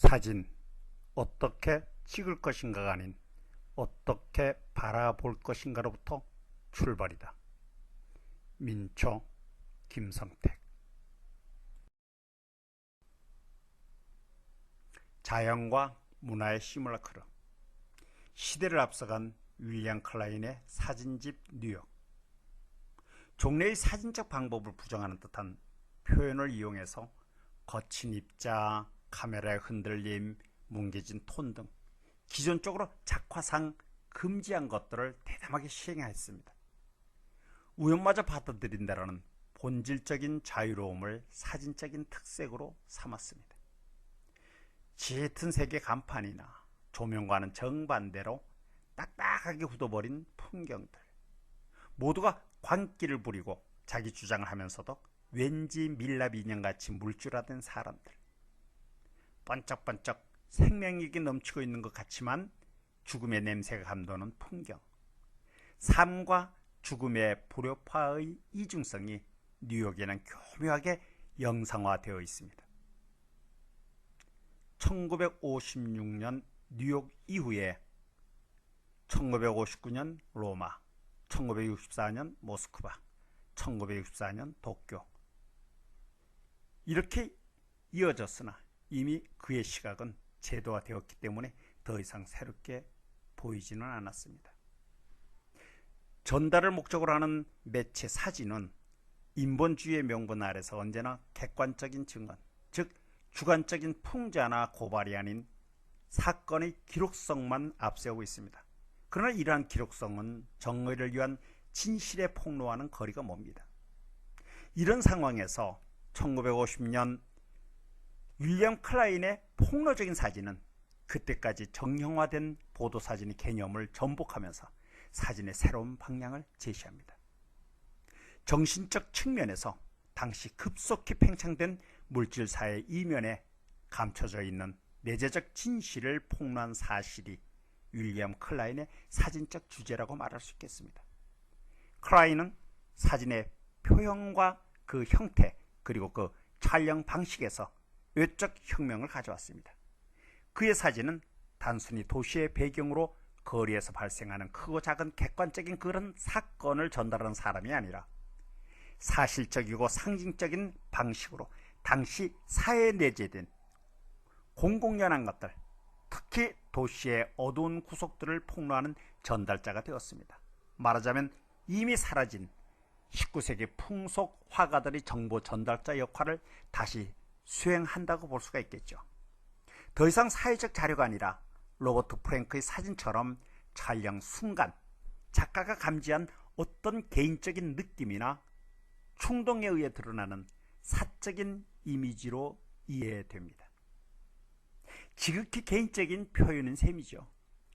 사진 어떻게 찍을 것인가가 아닌 어떻게 바라볼 것인가로부터 출발이다. 민초 김성택. 자연과 문화의 시뮬라크루. 시대를 앞서간 윌리엄 클라인의 사진집 뉴욕. 종래의 사진적 방법을 부정하는 듯한 표현을 이용해서 거친 입자, 카메라의 흔들림, 뭉개진 톤 등 기존적으로 작화상 금지한 것들을 대담하게 시행하였습니다. 우연마저 받아들인다라는 본질적인 자유로움을 사진적인 특색으로 삼았습니다. 짙은 색의 간판이나 조명과는 정반대로 딱딱하게 굳어버린 풍경들, 모두가 광기를 부리고 자기 주장을 하면서도 왠지 밀랍 인형같이 물줄하던 사람들, 번쩍번쩍 생명력이 넘치고 있는 것 같지만 죽음의 냄새가 감도는 풍경, 삶과 죽음의 불협화의 이중성이 뉴욕에는 교묘하게 영상화되어 있습니다. 1956년 뉴욕 이후에 1959년 로마, 1964년 모스크바, 1964년 도쿄, 이렇게 이어졌으나 이미 그의 시각은 제도화되었기 때문에 더 이상 새롭게 보이지는 않았습니다. 전달을 목적으로 하는 매체 사진은 인본주의의 명분 아래서 언제나 객관적인 증언, 즉 주관적인 풍자나 고발이 아닌 사건의 기록성만 앞세우고 있습니다. 그러나 이러한 기록성은 정의를 위한 진실에 폭로하는 거리가 멉니다. 이런 상황에서 1950년 윌리엄 클라인의 폭로적인 사진은 그때까지 정형화된 보도사진의 개념을 전복하면서 사진의 새로운 방향을 제시합니다. 정신적 측면에서 당시 급속히 팽창된 물질사의 이면에 감춰져 있는 내재적 진실을 폭로한 사실이 윌리엄 클라인의 사진적 주제라고 말할 수 있겠습니다. 클라인은 사진의 표현과 그 형태 그리고 그 촬영 방식에서 외적 혁명을 가져왔습니다. 그의 사진은 단순히 도시의 배경으로 거리에서 발생하는 크고 작은 객관적인 그런 사건을 전달하는 사람이 아니라 사실적이고 상징적인 방식으로 당시 사회에 내재된 공공연한 것들, 특히 도시의 어두운 구석들을 폭로하는 전달자가 되었습니다. 말하자면 이미 사라진 19세기 풍속 화가들의 정보 전달자 역할을 다시 수행한다고 볼 수가 있겠죠. 더 이상 사회적 자료가 아니라 로버트 프랭크의 사진처럼 촬영 순간 작가가 감지한 어떤 개인적인 느낌이나 충동에 의해 드러나는 사적인 이미지로 이해됩니다. 지극히 개인적인 표현인 셈이죠.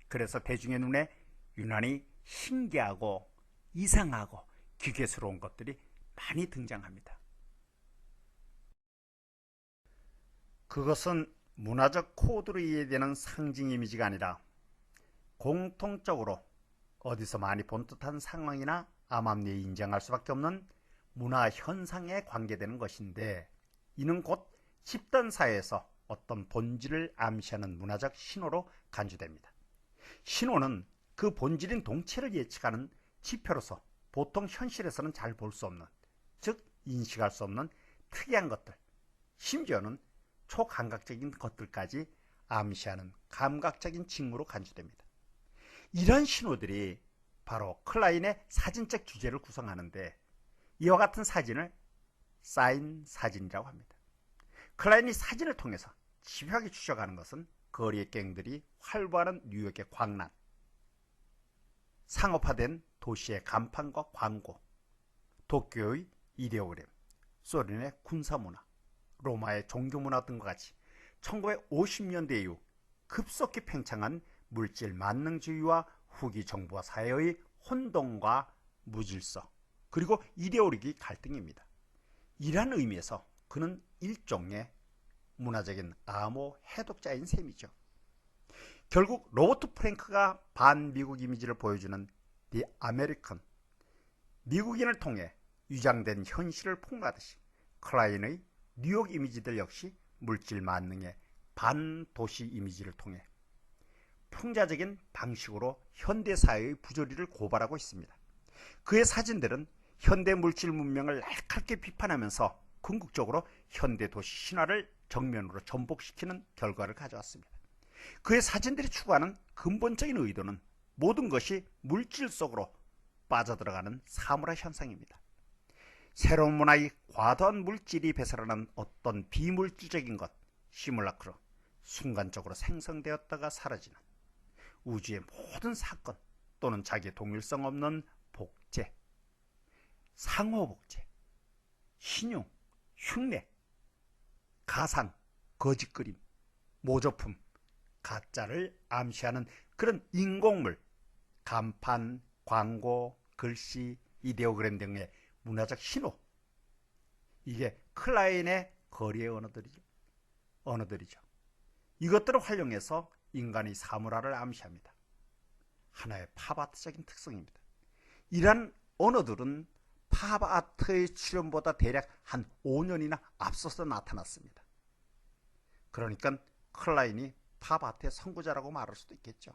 그래서 대중의 눈에 유난히 신기하고 이상하고 기괴스러운 것들이 많이 등장합니다. 그것은 문화적 코드로 이해되는 상징 이미지가 아니라 공통적으로 어디서 많이 본 듯한 상황이나 암암리에 인정할 수밖에 없는 문화 현상에 관계되는 것인데, 이는 곧 집단사회에서 어떤 본질을 암시하는 문화적 신호로 간주됩니다. 신호는 그 본질인 동체를 예측하는 지표로서 보통 현실에서는 잘 볼 수 없는, 즉 인식할 수 없는 특이한 것들, 심지어는 초감각적인 것들까지 암시하는 감각적인 징후로 간주됩니다. 이런 신호들이 바로 클라인의 사진적 주제를 구성하는데, 이와 같은 사진을 사인 사진이라고 합니다. 클라인이 사진을 통해서 집요하게 추적하는 것은 거리의 갱들이 활보하는 뉴욕의 광란, 상업화된 도시의 간판과 광고, 도쿄의 이데오그램, 소련의 군사문화, 로마의 종교문화 등과 같이 1950년대 이후 급속히 팽창한 물질 만능주의와 후기 정부와 사회의 혼동과 무질서, 그리고 이데올로기 갈등입니다. 이러한 의미에서 그는 일종의 문화적인 암호 해독자인 셈이죠. 결국 로버트 프랭크가 반미국 이미지를 보여주는 The American, 미국인을 통해 위장된 현실을 폭로하듯이 클라인의 뉴욕 이미지들 역시 물질 만능의 반도시 이미지를 통해 풍자적인 방식으로 현대사회의 부조리를 고발하고 있습니다. 그의 사진들은 현대 물질 문명을 날카롭게 비판하면서 궁극적으로 현대 도시 신화를 정면으로 전복시키는 결과를 가져왔습니다. 그의 사진들이 추구하는 근본적인 의도는 모든 것이 물질 속으로 빠져들어가는 사물화 현상입니다. 새로운 문화의 과도한 물질이 배설하는 어떤 비물질적인 것, 시뮬라크로 순간적으로 생성되었다가 사라지는 우주의 모든 사건 또는 자기 동일성 없는 복제, 상호복제, 신용, 흉내, 가상, 거짓그림, 모조품, 가짜를 암시하는 그런 인공물, 간판, 광고, 글씨, 이데오그램 등의 문화적 신호, 이게 클라인의 거리의 언어들이죠. 이것들을 활용해서 인간의 사물화를 암시합니다. 하나의 팝아트적인 특성입니다. 이러한 언어들은 팝아트의 출현보다 대략 한 5년이나 앞서서 나타났습니다. 그러니까 클라인이 팝아트의 선구자라고 말할 수도 있겠죠.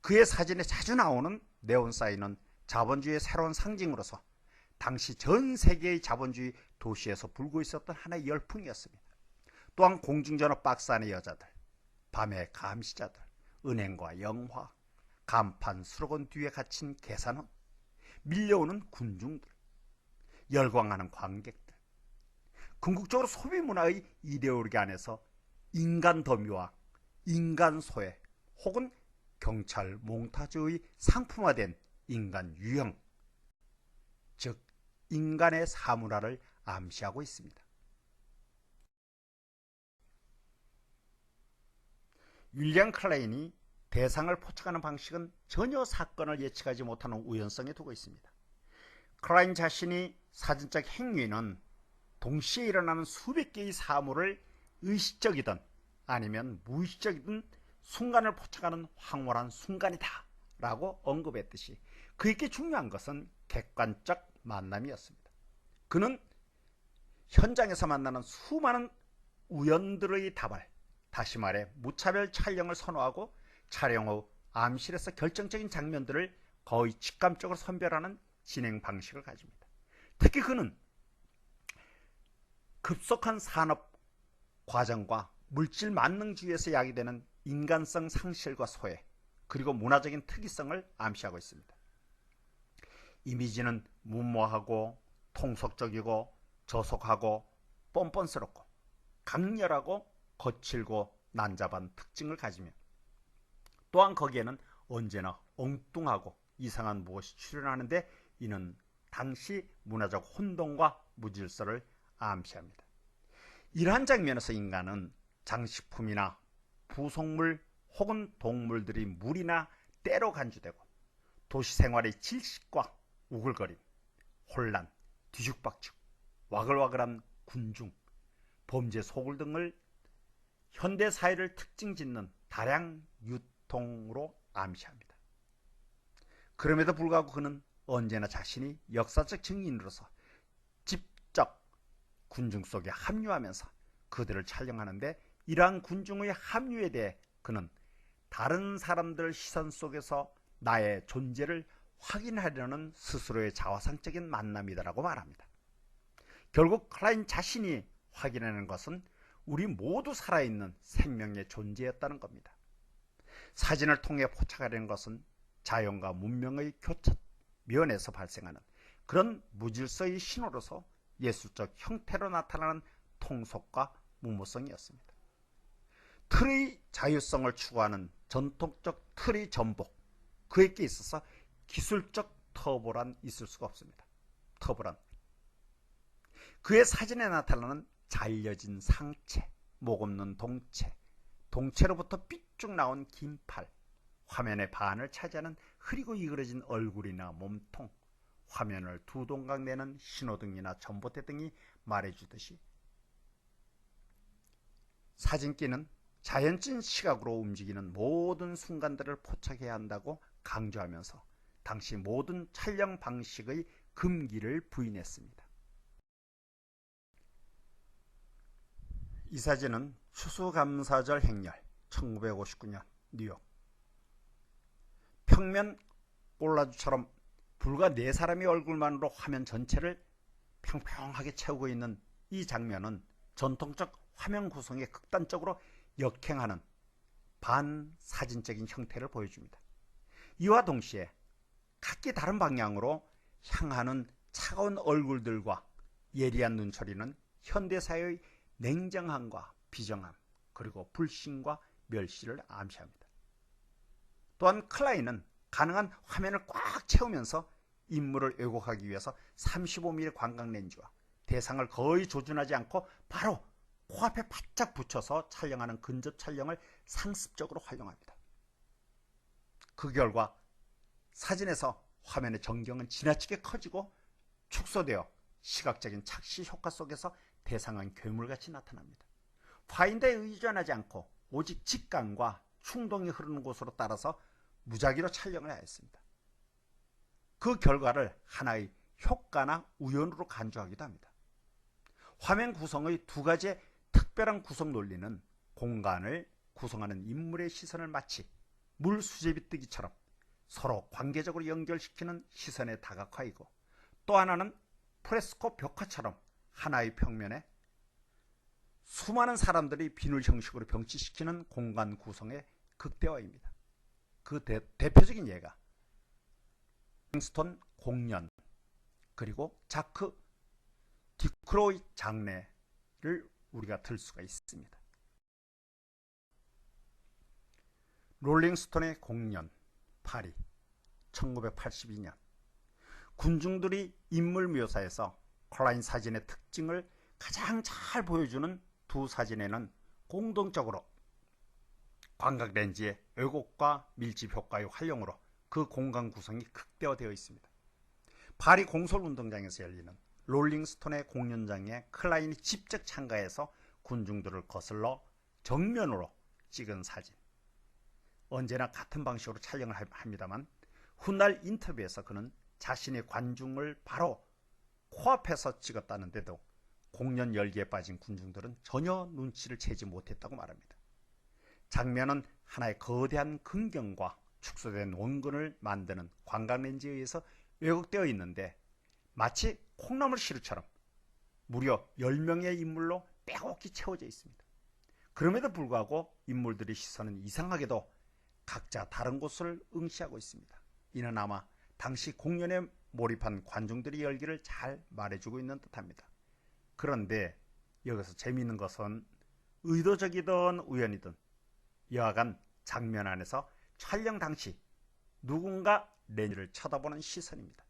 그의 사진에 자주 나오는 네온사인은 자본주의의 새로운 상징으로서 당시 전 세계의 자본주의 도시에서 불고 있었던 하나의 열풍이었습니다. 또한 공중전화 박스 안의 여자들, 밤의 감시자들, 은행과 영화, 간판 수록원 뒤에 갇힌 계산원, 밀려오는 군중들, 열광하는 관객들, 궁극적으로 소비문화의 이데올로기 안에서 인간 더미와 인간 소외 혹은 경찰 몽타주의 상품화된 인간 유형, 즉 인간의 사물화를 암시하고 있습니다. 윌리엄 클레인이 대상을 포착하는 방식은 전혀 사건을 예측하지 못하는 우연성에 두고 있습니다. 클라인 자신이 사진적 행위는 동시에 일어나는 수백 개의 사물을 의식적이든 아니면 무의식적이든 순간을 포착하는 황홀한 순간이다 라고 언급했듯이 그에게 중요한 것은 객관적 만남이었습니다. 그는 현장에서 만나는 수많은 우연들의 다발, 다시 말해 무차별 촬영을 선호하고 촬영 후 암실에서 결정적인 장면들을 거의 직감적으로 선별하는 진행 방식을 가집니다. 특히 그는 급속한 산업 과정과 물질 만능주의에서 야기되는 인간성 상실과 소외, 그리고 문화적인 특이성을 암시하고 있습니다. 이미지는 무모하고 통속적이고 저속하고 뻔뻔스럽고 강렬하고 거칠고 난잡한 특징을 가지며 또한 거기에는 언제나 엉뚱하고 이상한 무엇이 출현하는데 이는 당시 문화적 혼돈과 무질서를 암시합니다. 이러한 장면에서 인간은 장식품이나 부속물 혹은 동물들이 물이나 때로 간주되고 도시 생활의 질식과 우글거림, 혼란, 뒤죽박죽, 와글와글한 군중, 범죄 소굴 등을 현대사회를 특징짓는 다량 유통으로 암시합니다. 그럼에도 불구하고 그는 언제나 자신이 역사적 증인으로서 직접 군중 속에 합류하면서 그들을 촬영하는데 이러한 군중의 합류에 대해 그는 다른 사람들 시선 속에서 나의 존재를 확인하려는 스스로의 자화상적인 만남이다라고 말합니다. 결국 클라인 자신이 확인하는 것은 우리 모두 살아있는 생명의 존재였다는 겁니다. 사진을 통해 포착하려는 것은 자연과 문명의 교차 면에서 발생하는 그런 무질서의 신호로서 예술적 형태로 나타나는 통속과 무모성이었습니다. 틀의 자유성을 추구하는 전통적 틀의 전복, 그에게 있어서 기술적 터보란 있을 수가 없습니다. 터보란 그의 사진에 나타나는 잘려진 상체, 목 없는 동체, 동체로부터 삐쭉 나온 긴 팔, 화면의 반을 차지하는 흐리고 이그러진 얼굴이나 몸통, 화면을 두 동강 내는 신호등이나 전봇대 등이 말해주듯이 사진기는 자연적인 시각으로 움직이는 모든 순간들을 포착해야 한다고 강조하면서 당시 모든 촬영 방식의 금기를 부인했습니다. 이 사진은 추수감사절 행렬 1959년 뉴욕. 평면 꼴라주처럼 불과 4사람의 얼굴만으로 화면 전체를 평평하게 채우고 있는 이 장면은 전통적 화면 구성에 극단적으로 역행하는 반사진적인 형태를 보여줍니다. 이와 동시에 각기 다른 방향으로 향하는 차가운 얼굴들과 예리한 눈초리는 현대사회의 냉정함과 비정함, 그리고 불신과 멸시를 암시합니다. 또한 클라인은 가능한 화면을 꽉 채우면서 인물을 왜곡하기 위해서 35mm 광각 렌즈와 대상을 거의 조준하지 않고 바로 코앞에 바짝 붙여서 촬영하는 근접 촬영을 상습적으로 활용합니다. 그 결과 사진에서 화면의 전경은 지나치게 커지고 축소되어 시각적인 착시 효과 속에서 대상은 괴물같이 나타납니다. 파인더에 의존하지 않고 오직 직감과 충동이 흐르는 곳으로 따라서 무작위로 촬영을 하였습니다. 그 결과를 하나의 효과나 우연으로 간주하기도 합니다. 화면 구성의 두 가지의 특별한 구성 논리는 공간을 구성하는 인물의 시선을 마치 물 수제비 뜨기처럼 서로 관계적으로 연결시키는 시선의 다각화이고, 또 하나는 프레스코 벽화처럼 하나의 평면에 수많은 사람들이 비늘 형식으로 병치시키는 공간 구성의 극대화입니다. 그 대표적인 예가 롤링스톤 공연, 그리고 자크 디크로이 장례를 우리가 들 수가 있습니다. 롤링스톤의 공연 파리 1982년. 군중들이 인물 묘사에서 클라인 사진의 특징을 가장 잘 보여주는 두 사진에는 공동적으로 광각 렌즈의 왜곡과 밀집 효과의 활용으로 그 공간 구성이 극대화되어 있습니다. 파리 공설운동장에서 열리는 롤링스톤의 공연장에 클라인이 직접 참가해서 군중들을 거슬러 정면으로 찍은 사진. 언제나 같은 방식으로 촬영을 합니다만, 훗날 인터뷰에서 그는 자신의 관중을 바로 코앞에서 찍었다는데도 공연 열기에 빠진 군중들은 전혀 눈치를 채지 못했다고 말합니다. 장면은 하나의 거대한 근경과 축소된 원근을 만드는 광각렌즈에 의해서 왜곡되어 있는데, 마치 콩나물 시루처럼 무려 10명의 인물로 빼곡히 채워져 있습니다. 그럼에도 불구하고 인물들의 시선은 이상하게도 각자 다른 곳을 응시하고 있습니다. 이는 아마 당시 공연에 몰입한 관중들의 열기를 잘 말해주고 있는 듯합니다. 그런데 여기서 재미있는 것은 의도적이든 우연이든 여하간 장면 안에서 촬영 당시 누군가 렌즈를 쳐다보는 시선입니다.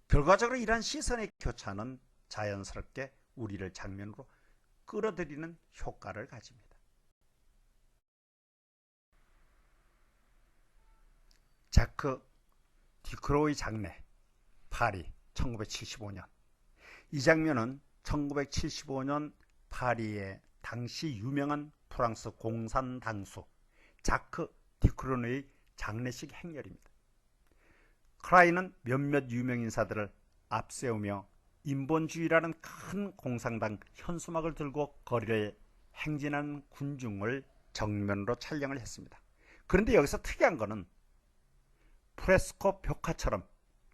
결과적으로 이러한 시선의 교차는 자연스럽게 우리를 장면으로 끌어들이는 효과를 가집니다. 자크 디크로이 장례 파리 1975년. 이 장면은 1975년 파리의 당시 유명한 프랑스 공산 당수 자크 디크로이의 장례식 행렬입니다. 클라인은 몇몇 유명 인사들을 앞세우며 인본주의라는 큰 공산당 현수막을 들고 거리를 행진하는 군중을 정면으로 촬영을 했습니다. 그런데 여기서 특이한 것은 프레스코 벽화처럼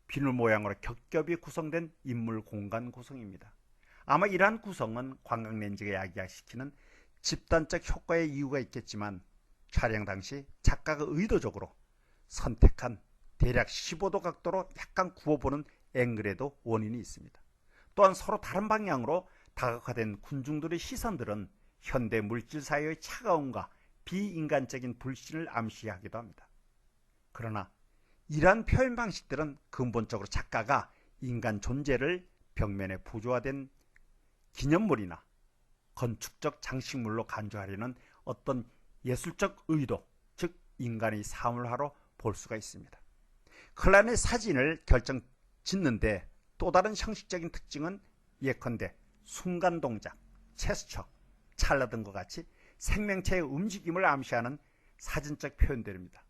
비늘 모양으로 겹겹이 구성된 인물 공간 구성입니다. 아마 이러한 구성은 광각 렌즈가 야기시키는 집단적 효과의 이유가 있겠지만, 촬영 당시 작가가 의도적으로 선택한 대략 15도 각도로 약간 구워보는 앵글에도 원인이 있습니다. 또한 서로 다른 방향으로 다각화된 군중들의 시선들은 현대 물질사회의 차가움과 비인간적인 불신을 암시하기도 합니다. 그러나 이러한 표현 방식들은 근본적으로 작가가 인간 존재를 벽면에 부조화된 기념물이나 건축적 장식물로 간주하려는 어떤 예술적 의도, 즉 인간의 사물화로 볼 수가 있습니다. 클라인의 사진을 짓는데 또 다른 형식적인 특징은 예컨대 순간 동작, 제스처, 찰나 등과 같이 생명체의 움직임을 암시하는 사진적 표현들입니다.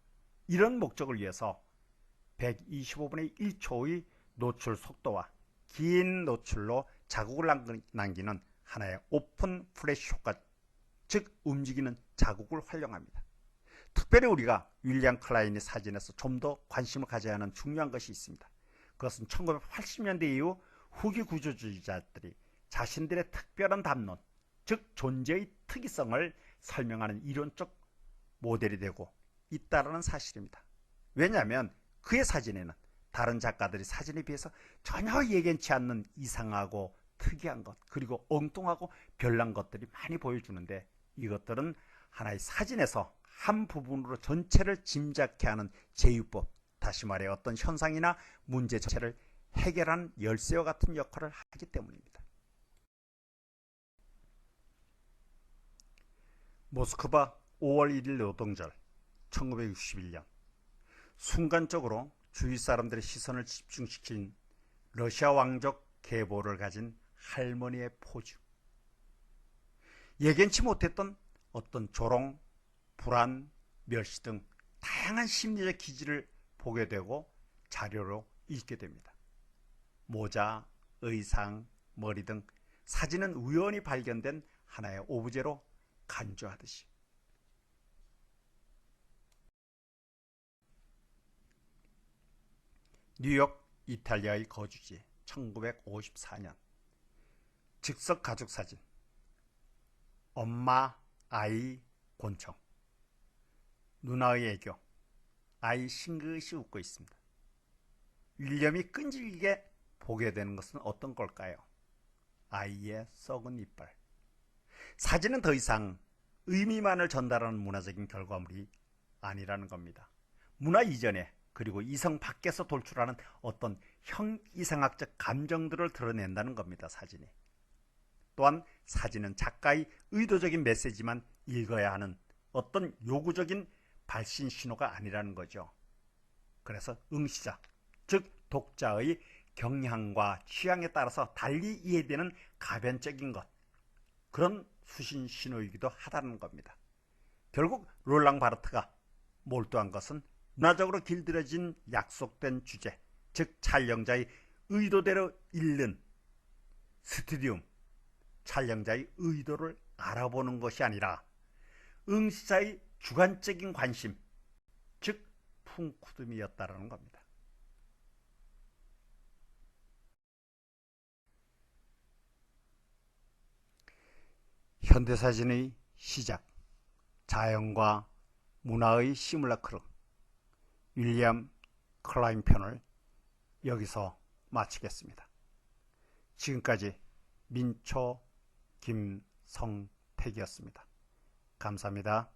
이런 목적을 위해서 125분의 1초의 노출 속도와 긴 노출로 자국을 남기는 하나의 오픈 플래시 효과, 즉 움직이는 자국을 활용합니다. 특별히 우리가 윌리엄 클라인의 사진에서 좀 더 관심을 가져야 하는 중요한 것이 있습니다. 그것은 1980년대 이후 후기 구조주의자들이 자신들의 특별한 담론, 즉 존재의 특이성을 설명하는 이론적 모델이 되고 있다는 사실입니다. 왜냐하면 그의 사진에는 다른 작가들이 사진에 비해서 전혀 예견치 않는 이상하고 특이한 것, 그리고 엉뚱하고 별난 것들이 많이 보여주는데, 이것들은 하나의 사진에서 한 부분으로 전체를 짐작케 하는 제휴법, 다시 말해 어떤 현상이나 문제 자체를 해결하는 열쇠와 같은 역할을 하기 때문입니다. 모스크바 5월 1일 노동절 1961년, 순간적으로 주위 사람들의 시선을 집중시킨 러시아 왕족 계보를 가진 할머니의 포즈, 예견치 못했던 어떤 조롱, 불안, 멸시 등 다양한 심리적 기질을 보게 되고 자료로 읽게 됩니다. 모자, 의상, 머리 등 사진은 우연히 발견된 하나의 오브제로 간주하듯이. 뉴욕 이탈리아의 거주지 1954년, 즉석 가족 사진. 엄마, 아이, 곤청. 누나의 애교. 아이 싱긋이 웃고 있습니다. 윌리엄이 끈질기게 보게 되는 것은 어떤 걸까요? 아이의 썩은 이빨. 사진은 더 이상 의미만을 전달하는 문화적인 결과물이 아니라는 겁니다. 문화 이전에, 그리고 이성 밖에서 돌출하는 어떤 형이상학적 감정들을 드러낸다는 겁니다. 사진이. 또한 사진은 작가의 의도적인 메시지만 읽어야 하는 어떤 요구적인 발신 신호가 아니라는 거죠. 그래서 응시자, 즉 독자의 경향과 취향에 따라서 달리 이해되는 가변적인 것, 그런 수신 신호이기도 하다는 겁니다. 결국 롤랑 바르트가 몰두한 것은 문화적으로 길들여진 약속된 주제, 즉 촬영자의 의도대로 읽는 스튜디움, 촬영자의 의도를 알아보는 것이 아니라 응시자의 주관적인 관심, 즉 풍쿠둠이었다는 겁니다. 현대사진의 시작, 자연과 문화의 시뮬라크루, 윌리엄 클라인 편을 여기서 마치겠습니다. 지금까지 민초 김성택이었습니다. 감사합니다.